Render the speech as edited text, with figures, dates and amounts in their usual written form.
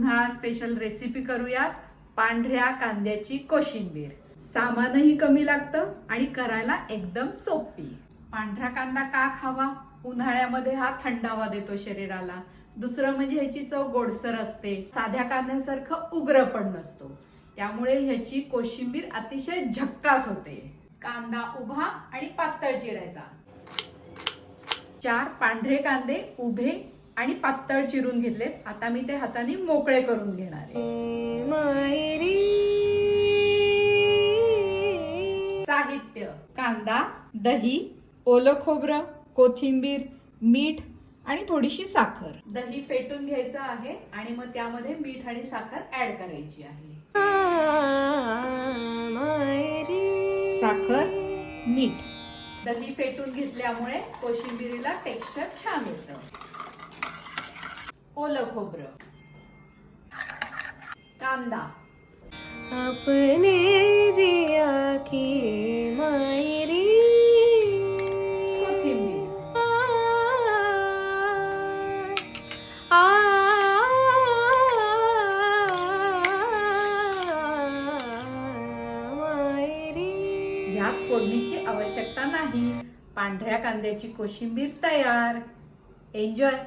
उन्हाळा special recipe करूयात पांढऱ्या कांद्याची कोशिंबीर। सामानही कमी लागतं आणि करायला एकदम सोपी। पांढरा कांदा का खावा? उन्हाळ्यामध्ये हा थंडावा देतो शरीराला। दुसरं म्हणजे ह्याची चव गोडसर असते, साध्या कांद्यासारखं उग्र पण नसतो, त्यामुळे ह्याची कोशिंबीर अतिशय झक्कास होते। कांदा उभा आणि पातळ चिरायचा। 4 पांढरे कांदे उभे आणि पातळ चिरून घेतलेत। आता मी ते हाताने मोकळे करून घेणार आहे। साहित्य: कांदा, दही, ओलं खोबरं, कोथिंबीर, मीठ आणि थोडीशी साखर। दही फेटून घ्यायचं आहे आणि मग त्यामध्ये मीठ आणि साखर ऍड करायची आहे। साखर, मीठ। दही फेटून घेतल्यामुळे कोशिंबीरीला टेक्स्चर छान येतं। ओलं खोबरं, कांदा, अपने जिया की मायरी, कोथिंबीर, यात फोडणीची आवश्यकता नाही। पांढऱ्या कांद्याची कोशिंबीर तयार। एन्जॉय।